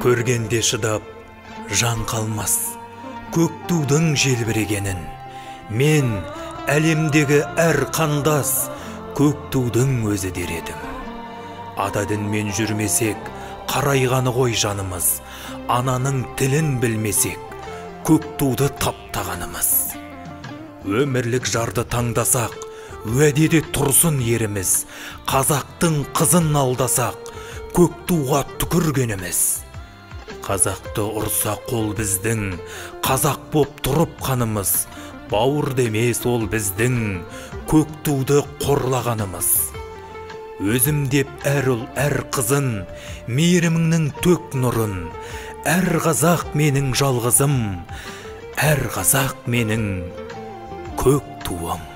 Көргенде шыдап жан қалмас көк тудың желбірегенін. Мен әлемдегі әр қандас көк тудың өзі дер едім. Ата дінмен жүрмесек, қарайғаны ғой жанымыз. Ананың тілін білмесек, көк туды таптағанымыз. Өмірлік жарды таңдасақ, уәдеде тұрсын еріміз. Қазақтың қызын алдасақ, көк туға түкіргеніміз. Қазақты ұрса қол біздің, қазақ боп тұрып қанымыз. Бауыр демес ол біздің, көк туды қорлағанымыз. Өзім деп әр ұл әр қызын, мейіріміңнің төк нұрын. Әр қазақ менің жалғызым, әр қазақ менің көк туым.